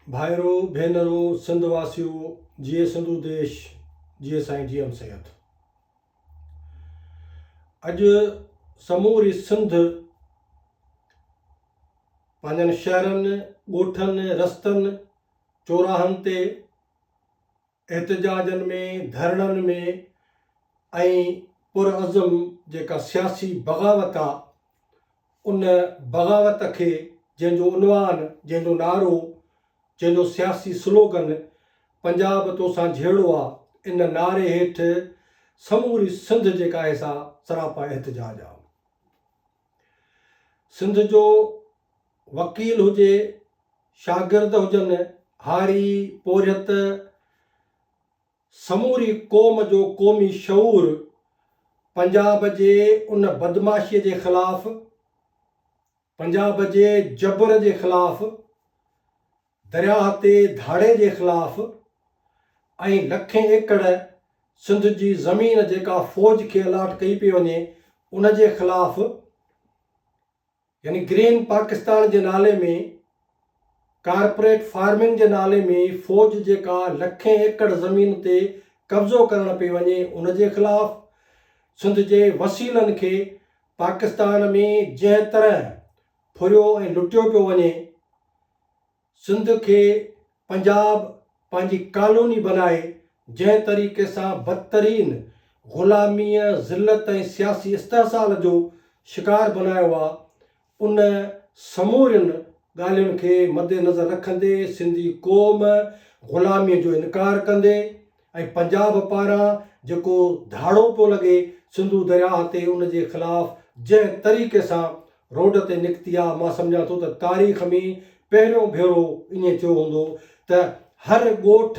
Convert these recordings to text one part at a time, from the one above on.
भाइरो भेनरो सिंधवासियो जिए सिंधु देश जिए साईं जीअम सिहत। अॼु समूरी सिंध पंहिंजनि शहरनि ॻोठनि रस्तनि चौराहनि ते एहतजाजनि में धरणनि में ऐं पुरअज़म जेका सियासी बग़ावत आहे उन बग़ावत खे जंहिंजो उनवान जंहिंजो नारो जंहिंजो सियासी स्लोगन पंजाब तोसां झेड़ो आहे, इन नारे हेठि समूरी सिंध जेका आहे सा सरापा एहतजाज आहे। सिंध जो वकील हुजे, शागिर्द हुजनि, हारी पोरियत, समूरी क़ौम जो क़ौमी शऊर पंजाब जे उन बदमाशीअ जे ख़िलाफ़, पंजाब जे जबर जे ख़िलाफ़, दरियाह ते धाड़े जे ख़िलाफ़ ऐं लखें एकड़ सिंध जी ज़मीन जेका फ़ौज खे अलाट कई पई वञे उन जे ख़िलाफ़, यानी ग्रीन पाकिस्तान जे नाले में, कारपोरेट फार्मिंग जे नाले में फ़ौज जेका लखें एकड़ ज़मीन ते कब्ज़ो करण पई वञे उन जे ख़िलाफ़, सिंध जे वसीलनि खे पाकिस्तान में जंहिं तरह फुरियो ऐं लुटियो पियो वञे, सिंध खे पंजाब पंहिंजी कॉलोनी बनाए जंहिं तरीक़े सां बदतरीन ग़ुलामीअ ज़िल्लत ऐं सियासी इस्तेहसाल जो शिकार बनायो आहे, उन समूरियुनि ॻाल्हियुनि खे मद्देनज़र रखंदे सिंधी क़ौम ग़ुलामीअ जो इनकार कंदे ऐं पंजाब पारां जेको धाड़ो पियो लॻे सिंधु दरियाह ते उन जे ख़िलाफ़ जंहिं तरीक़े सां रोड ते निकिती आहे, मां सम्झां थो त तारीख़ में पहिरियों भेरो ईअं थियो हूंदो त हर ॻोठ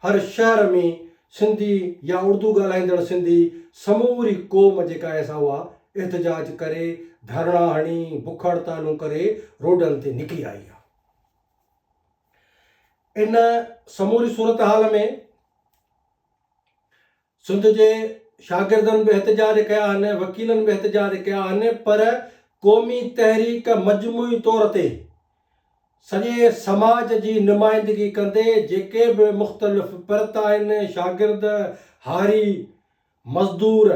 हर शहर में सिंधी या उर्दू ॻाल्हाईंदड़ सिंधी समूरी क़ौम जेका आहे सा उहा एहतजाज करे, धरणा हणी, बुख हड़तालूं करे रोडनि ते निकिरी आई आहे। इन समूरी सूरत हाल में सिंध जे शागिर्दनि बि एहतजाज कया आहिनि, वकीलनि बि एहतजाज कया आहिनि, पर क़ौमी तहरीक मजमूई तौर ते सॼे समाज जी नुमाइंदगी कंदे जेके बि मुख़्तलिफ़ फ़िरक़ आहिनि, शागिर्द, हारी, मज़दूर,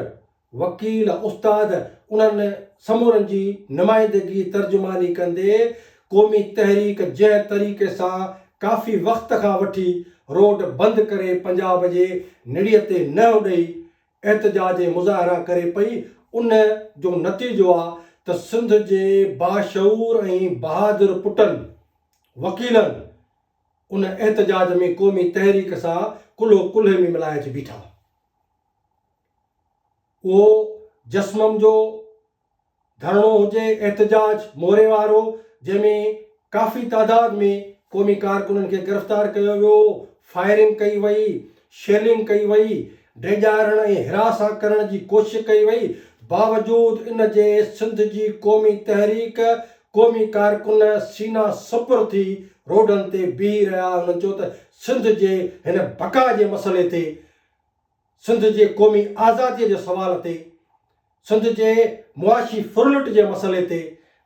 वकील, उस्ताद, उन्हनि समूरनि जी नुमाइंदगी तर्जुमानी कंदे क़ौमी तहरीक जंहिं तरीक़े सां काफ़ी वक़्त खां वठी रोड बंदि करे पंजाब जे निड़ीअ ते न ॾेई एहतजाज मुज़ाहिरा करे पई, उन जो नतीजो आहे त सिंध जे बाशऊर ऐं बहादुर पुटनि वकीलनि उन एहतजाज में क़ौमी तहरीक सां कुल्हो कुल्हे में मिलाए अची बीठा। उहो जस्मम जो धरणो हुजे, एहतजाज मोरे वारो, जंहिंमें काफ़ी तादाद में क़ौमी कारकुननि खे गिरफ़्तार कयो वियो, फायरिंग कई वई, शेलिंग कई वई, डेॼारण ऐं हिरासा करण जी कोशिश कई वई, बावजूद इन जे सिंध जी क़ौमी तहरीक क़ौमी कारकुन सीना सपुर थी रोडनि ते बीह रहिया। उन्हनि चयो त सिंध जे हिन बका जे मसइले ते, सिंध जे क़ौमी आज़ादीअ जे सवाल ते, सिंध जे मुआशी फुरलुट जे मसइले ते,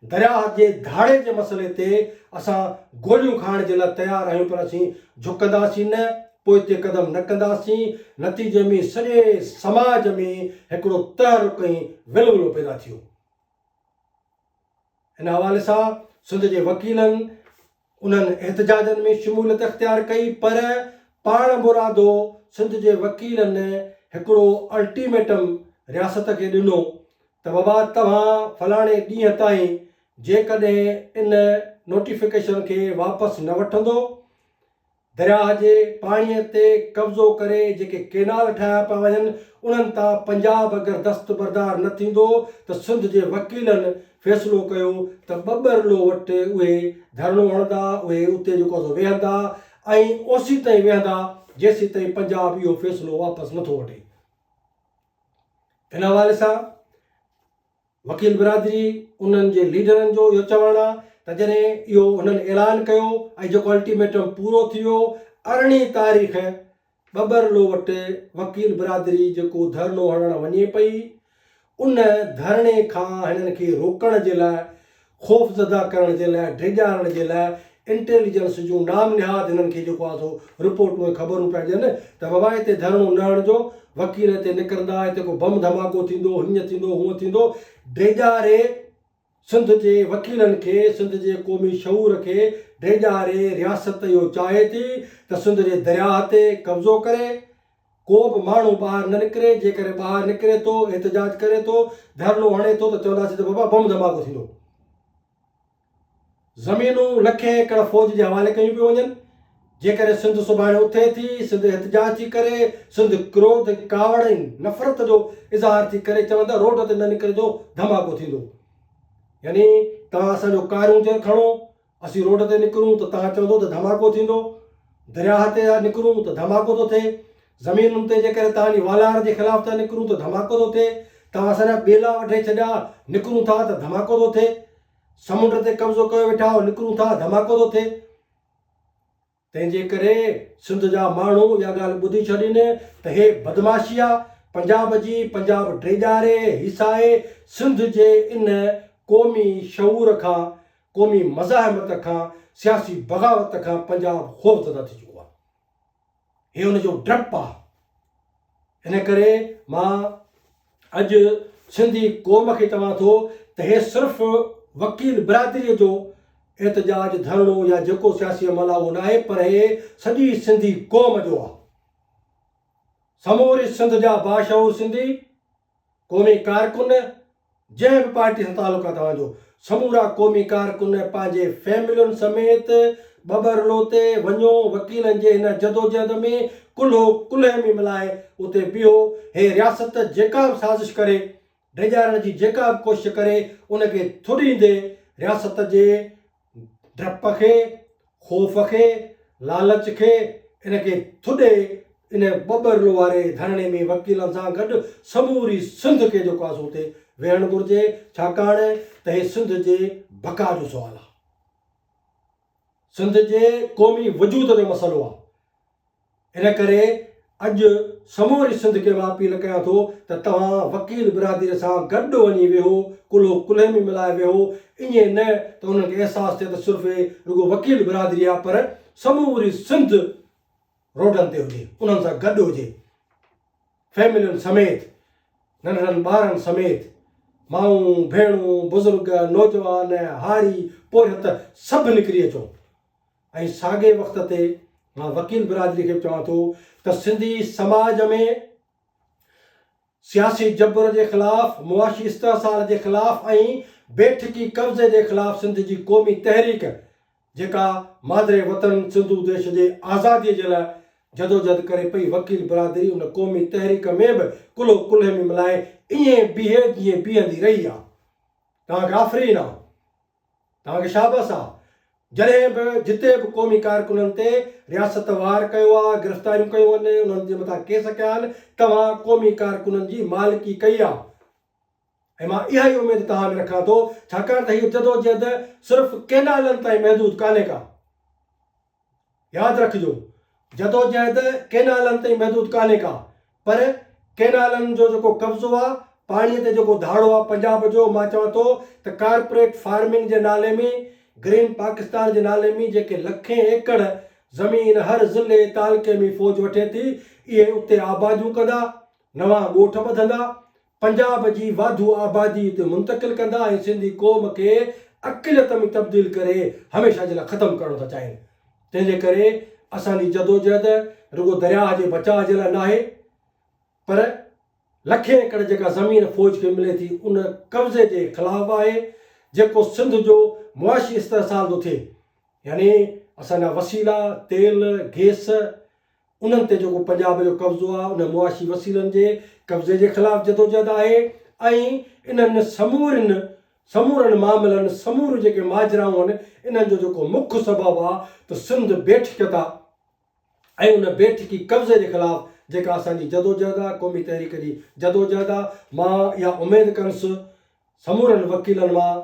दरियाह जे धाड़े जे मसइले ते असां गोलियूं खाइण जे लाइ तयारु आहियूं, पर असीं झुकंदासीं न, पोइ ते क़दम न कंदासीं। नतीजे में सॼे समाज में हिकिड़ो तहरुक ऐं विलवलो पैदा थियो। हिन हवाले सां सिंध जे वकीलनि उन्हनि एहतजाजनि में शमूलियत इख़्तियार कई, पर पाण मुरादो सिंध जे वकीलनि हिकिड़ो अल्टीमेटम रियासत खे ॾिनो त बाबा तव्हां फलाणे ॾींहं ताईं जेकॾहिं इन नोटिफिकेशन खे वापसि न वठंदो, दरियाह जे पाणीअ ते कब्ज़ो करे जेके केनाल ठाहिया पिया वञनि उन्हनि तां पंजाब अगरि दस्तबरदार न थींदो त सिंध जे वकीलनि फ़ैसिलो कयो त ॿ वटि उहे धरणो हणंदा, उहे उते जेको वेहंदा ऐं ओसी ताईं वेहंदा जेसीं ताईं पंजाब इहो फ़ैसिलो वापसि नथो वठे। हिन हवाले सां वकील बिरादरी उन्हनि जे लीडरनि जो इहो चवणु आहे त जॾहिं इहो हुननि ऐलान कयो ऐं जेको अल्टीमेटम पूरो थी वियो, 18 तारीख़ ॿ वटि वकील बिरादरी जेको धरणो हणणु वञे पई, उन धरणे खां हिननि खे रोकण जे लाइ, ख़ौफ़ज़दा करण जे लाइ, डिॼारण जे लाइ इंटेलिजेंस जूं नाम निहाद हिननि खे जेको आहे सो रिपोर्टूं ऐं ख़बरूं पिया ॾियनि त बाबा हिते धरणो न हणिजो, वकील हिते निकिरंदा, हिते को बम धमाको थींदो, हीअं थींदो हूअं थींदो। ड्रेजारे सिंध जे वकीलनि खे, सिंध जे क़ौमी शऊर खे ड्रेजारे रियासत इहो चाहे थी त सिंध जे दरियाह ते कब्ज़ो करे, को बि माण्हू ॿाहिरि न निकिरे। जेकॾहिं ॿाहिरि निकिरे थो, एहतजाज करे थो, धरणो हणे थो त चवंदासीं त बाबा बम धमाको थींदो। ज़मीनूं लखे एकड़ फ़ौज जे हवाले कयूं पियूं वञनि। जेकॾहिं सिंध सुभाणे उथे थी, सिंध एहतजाज थी करे, सिंध क्रोध कावड़ ऐं नफ़रत जो इज़हार थी करे चवंदा रोड ते न निकिरजो, धमाको थींदो। यानी तव्हां असांजो कारूं ते खणो, असीं रोड ते निकिरूं त तव्हां चवंदो त धमाको थींदो, दरियाह ते निकिरूं त धमाको थो थिए, ज़मीनुनि ते जेकॾहिं तव्हांजी वालार जे ख़िलाफ़ था निकिरूं त धमाको थो थिए, तव्हां असांजा ॿेला वढे छॾिया निकिरूं था त धमाको थो थिए, समुंड ते कब्ज़ो कयो वेठा हो निकिरूं था धमाको थो थिए। तंहिंजे करे सिंध जा माण्हू इहा ॻाल्हि ॿुधी छॾीनि त हे बदमाशी आहे पंजाब जी, पंजाब ड्रेजारे हिसाए सिंध जे इन क़ौमी शऊर खां, क़ौमी मज़ाहिमत खां, सियासी बग़ावत खां पंजाब ख़ौफ़ज़दा थी चुको आहे। हे हुनजो डपु आहे। इन करे मां अॼु सिंधी क़ौम खे चवां थो त हे सिर्फ़ु वकील बिरादरीअ जो एहतजाज, धरणो या जेको सियासी अमल आहे उहो न आहे, पर हे सॼी सिंधी क़ौम जो आहे। समूरी सिंध जा बाशऊर सिंधी, क़ौमी कारकुन, जंहिं बि पार्टी सां तालुक़ आहे तव्हांजो, समूरा क़ौमी कारकुन पंहिंजे फैमिलियुनि समेत बबरलो ते वञो, वकीलनि जे हिन जदोजहद में कुल्हो कुल्हे में मिलाए उते बीहो। हे रियासत जेका बि साज़िश करे, ड्रेजारनि जी जेका बि कोशिशि करे, उनखे थुॾींदे रियासत जे डप खे, ख़ौफ़ खे, लालच खे, इनखे थुॾे इन बबरलो वारे धरणे में वकीलनि सां गॾु समूरी सिंध खे जेको आहे सो उते वेहणु घुरिजे, छाकाणि त हे सिंध जे बका जो सुवालु आहे, सिंध जे क़ौमी वजूद जो मसइलो आहे। इन करे अॼु समूरी सिंध खे मां अपील कयां थो त तव्हां वकील बिरादरीअ सां गॾु वञी वेहो, कुल्हो कुल्हे में मिलाए वेहो। ईअं न त उन्हनि खे अहसासु थिए त सिर्फ़ु रुॻो वकील बिरादरी आहे, पर समूरी सिंध रोडनि ते हुजे, उन्हनि सां गॾु हुजे, फैमिलियुनि समेत, नंढड़नि ॿारनि समेत, माऊं भेणूं बुज़ुर्ग नौजवान हारी पोरिहत सभु निकिरी अचो। ऐं साॻे वक़्त ते मां वकील बिरादरी खे चवां थो त सिंधी समाज में सियासी जबर जे ख़िलाफ़, मुआशी इस्तिहसाल जे ख़िलाफ़ ऐं बेठिकी कब्ज़े जे ख़िलाफ़ सिंध जी क़ौमी तहरीक जेका मादरे वतन सिंधु देश जे आज़ादीअ जे लाइ जदोजहद करे पई, वकील बिरादरी उन क़ौमी तहरीक में बि कुल्हो कुल्हे में मिलाए ईअं बीहे जीअं बीहंदी रही आहे। तव्हांखे आफ़रीन आहे, तव्हांखे शाबस आहे। जॾहिं बि जिते बि क़ौमी कारकुननि ते रियासत वार कयो आहे, गिरफ़्तारियूं कयूं आहिनि, उन्हनि जे मथां केस कया आहिनि, तव्हां क़ौमी कारकुननि जी मालिकी कई आहे। ऐं मां इहा ई उमेदु तव्हां में रखां थो, छाकाणि त हीअ जदोजहद सिर्फ़ु केनालनि ताईं महदूद कान्हे का। यादि रखिजो, जदोजहद केनालनि ताईं महदूद कान्हे का, पर केनालनि जो जेको कब्ज़ो आहे, पाणीअ ते जेको धाड़ो आहे पंजाब जो, मां चवां थो त कारपोरेट फार्मिंग जे नाले में, ग्रीन पाकिस्तान जे नाले में जेके लखें एकड़ ज़मीन हर ज़िले तालुके में फ़ौज वठे थी, इहे उते आबादियूं कंदा, नवां ॻोठ ॿधंदा, पंजाब जी वाधू आबादी उते मुंतक़िल कंदा ऐं सिंधी क़ौम खे अक़लियत में तब्दील करे हमेशह जे लाइ ख़तमु करणु था चाहिनि। तंहिंजे करे असांजी जदोजहद रुॻो दरियाह जे बचाव जे लाइ न आहे, पर लखें एकड़ जेका ज़मीन फ़ौज खे मिले थी उन कब्ज़े जे ख़िलाफ़ु आहे, जेको सिंध जो मुआशी इस्तिहसाल थो थिए। यानी असांजा वसीला तेल गैस, उन्हनि ते जेको पंजाब जो कब्ज़ो आहे, उन मुआशी वसीलनि जे कब्ज़े जे ख़िलाफ़ु जदोजहद आहे। ऐं इन्हनि समूरनि मामलनि, समूर जेके माजराऊं आहिनि, इन्हनि जो जेको मुख्य सबबु आहे त सिंध बेठिकियत आहे ऐं उन बेठिकी कब्ज़े जे ख़िलाफ़ु जेका असांजी जदोजहद आहे, क़ौमी तहरीक जी जदोजहद आहे। मां इहा उमेदु कंदुसि समूरनि वकीलनि मां,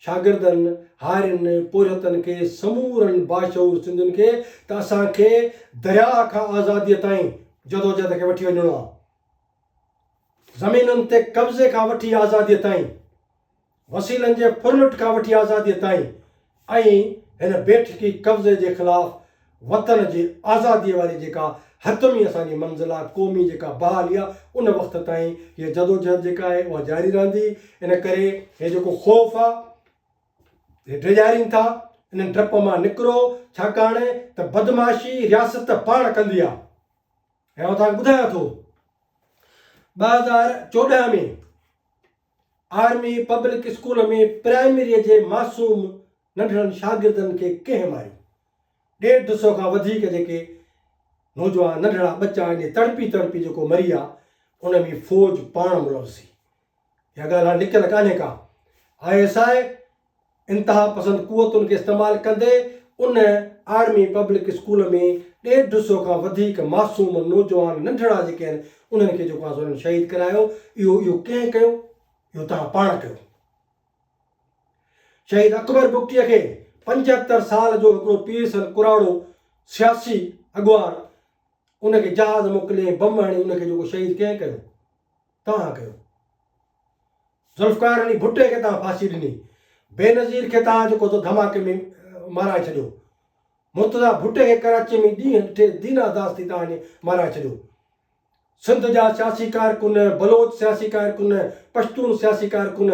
शागिर्दनि, हारियुनि, पोरिहतनि खे, समूरनि बाशऊर सिंधियुनि खे त असांखे दरियाह खां आज़ादीअ ताईं जदोजहद खे वठी वञिणो आहे। ज़मीनुनि ते कब्ज़े खां वठी आज़ादीअ ताईं, वसीलनि जे फुरलुट खां वठी आज़ादीअ ताईं, ऐं हिन बेठकी कब्ज़े जे ख़िलाफ़ वतन जे आज़ादीअ वारी जेका हतमी असांजी मंज़िल आहे, क़ौमी जेका बहाली आहे, उन वक़्त ताईं हीअ जदोजहद जेका आहे उहा जारी रहंदी। इन करे हे जेको ख़ौफ़ आहे, हे डिॼारीनि था, इन डप मां निकिरो, छाकाणि त बदमाशी रियासत पाण कंदी आहे। ऐं मां तव्हांखे ॿुधायां थो, 2014 में आर्मी पब्लिक स्कूल में प्राइमरीअ जे मासूम नंढड़नि शागिर्दनि खे कंहिं मारियो। 150 खां वधीक जेके नौजवान नंढड़ा बच्चा आहिनि, तड़पी तड़पी जेको मरी आहे, उन में फ़ौज पाण मुलवसी। इहा ॻाल्हि हाणे लिकियल कान्हे का। ISI इंतिहा पसंद क़ुवतुनि खे इस्तेमालु कंदे उन आर्मी पब्लिक स्कूल में 150 खां वधीक मासूम नौजवान नंढड़ा जेके आहिनि, उन्हनि खे जेको आहे उन्हनि शहीद करायो। इहो कंहिं कयो? इहो तव्हां पाण कयो। शहीद अकबर बुगटीअ खे 75 साल जो हिकिड़ो पीर सन कुराड़ो सियासी अॻुवान, उनखे जहाज़ मोकिले, बम हणी उनखे जेको शहीद कंहिं कयो? तव्हां कयो। ज़ुल्फ़िकार अली भुट्टे खे तव्हां फांसी ॾिनी, बेनज़ीर खे तव्हां जेको धमाके में माराए छॾियो, मुर्तज़ा भुट्टे खे कराची में ॾींहं ॾिठे दीना दास थी तव्हां माराए छॾियो। सिंध जा सियासी कारकुन, बलोच सियासी कारकुन, पश्तून सियासी कारकुन,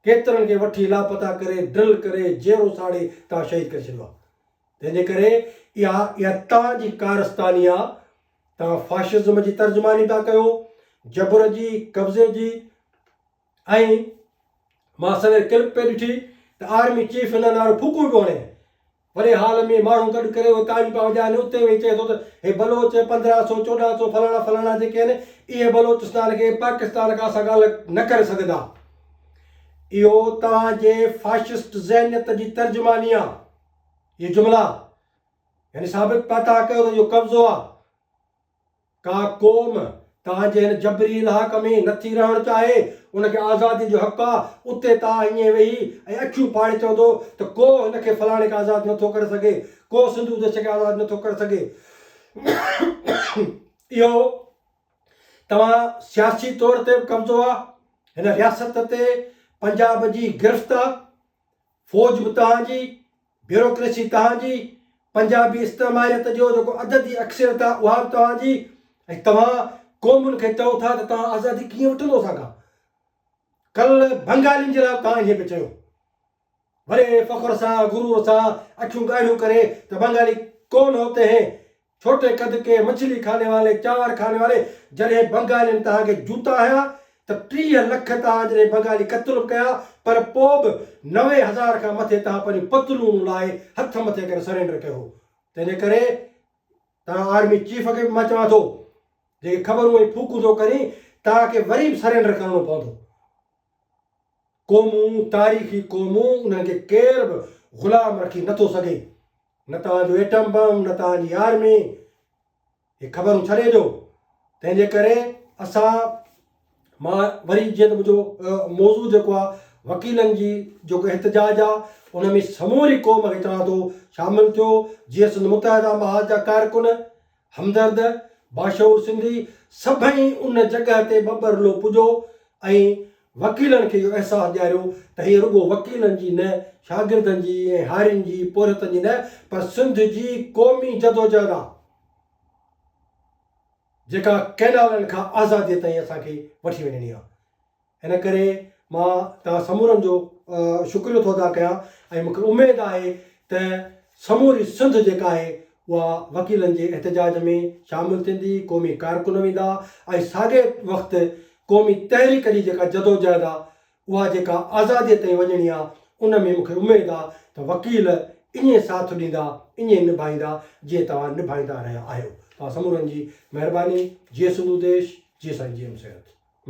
केतिरनि खे वठी लापता करे, ड्रिल करे, जेरो साड़े तव्हां शहीद करे छॾियो आहे। तंहिंजे करे इहा तव्हांजी कारस्तानी आहे। तव्हां फाशिज़म जी तर्जुमानी था कयो, जबर जी, कब्ज़े जी। ऐं मां सवेर क्लिप पे ॾिठी त आर्मी चीफ हिन नालो फूकू पियो हणे, वॾे हाल में माण्हू गॾु करे ताड़ी पिया वॼाइनि, उते वेही चए थो त हे बलोच 1500 1400 फलाणा फलाणा जेके आहिनि, इहे बलोचिस्तान खे पाकिस्तान खां असां ॻाल्हि न करे सघंदा। इहो तव्हांजे फाशिस्ट ज़हनियत जी तर्जुमानी आहे। इहे जुमिला यानी साबित पिया था कयो त इहो कब्ज़ो आहे। का क़ौम तव्हांजे हिन जबरी इलाक़ में नथी रहणु चाहे, उनखे आज़ादी जो हक़ु आहे, उते तव्हां ईअं वेही ऐं अखियूं फाड़े चवंदो त को हिनखे फलाणे खे आज़ादु नथो करे सघे, को सिंधु देश खे आज़ादु नथो करे सघे। इहो तव्हां सियासी तौर ते बि कब्ज़ो आहे। हिन रियासत ते पंजाब जी गिरफ़्त आहे, फ़ौज बि तव्हांजी, ब्यूरोक्रेसी तव्हांजी, पंजाबी इस्तेमारियत जो जेको अददी अक्सरियत आहे उहा बि तव्हांजी। ऐं तव्हां क़ौमुनि खे चओ था त तव्हां आज़ादी कीअं वठंदो असांखां। कल्ह बंगालियुनि जे लाइ तव्हां ईअं पिया चयो, वॾे फ़ख्र सां गुरूर सां अखियूं ॻाढ़ियूं करे त बंगाली कौन होते हैं, छोटे कद के मछली खाने वाले, चांवर खाने वाले। जॾहिं बंगालियुनि तव्हांखे जूता हया त 30 लख तव्हां जॾहिं बंगाली क़त्ल कया, पर पोइ बि 90,000 खां मथे तव्हां पंहिंजी पतलून लाइ हथ मथे करे सरेंडर कयो। तंहिंजे करे तव्हां आर्मी चीफ खे बि मां चवां थो, जेके ख़बरूं ऐं फूकूं थो करी, तव्हांखे वरी बि सरेंडर करिणो पवंदो। क़ौमूं, तारीख़ी क़ौमूं, उन्हनि खे केर बि ग़ुलाम रखी नथो सघे। न तव्हांजो एटम बम, न तव्हांजी आर्मी। हे ख़बरूं छॾे ॾियो। तंहिंजे करे मां वरी जीअं त मुंहिंजो मौज़ू जेको आहे वकीलनि जी जेको एहतजाज आहे, उन में समूरी क़ौम खे चवां थो शामिलु थियो। जीअं सिंध मुतहिदा महाज जा कारकुन, हमदर्द, बाशऊर सिंधी, सभई उन जॻह ते बबरलो पुॼो ऐं वकीलनि खे इहो अहसासु ॾियारियो त हीअ रुॻो वकीलनि जी न, शागिर्दनि जी ऐं हारियुनि जी पोरियतनि जी न, पर सिंध जी क़ौमी जदोजहद आहे, जेका कैनालनि खां आज़ादीअ ताईं असांखे वठी वञणी आहे। इन करे मां तव्हां समूरनि जो शुक्रियो थो अदा कयां ऐं मूंखे उमेदु आहे त समूरी सिंध जेका आहे उहा वकीलनि जे एहतजाज में शामिलु थींदी, क़ौमी कारकुन वेंदा ऐं साॻे वक़्तु क़ौमी तहरीक जी जेका जदोजहद आहे उहा जेका आज़ादीअ ताईं वञणी आहे, उन में मूंखे उमेदु आहे त वकील ईअं साथ ॾींदा, ईअं निभाईंदा जीअं तव्हां निभाईंदा रहिया आहियो। तव्हां समूरनि जी महिरबानी। जीअं सिंधु देश, जीअं साईं जी सिहत।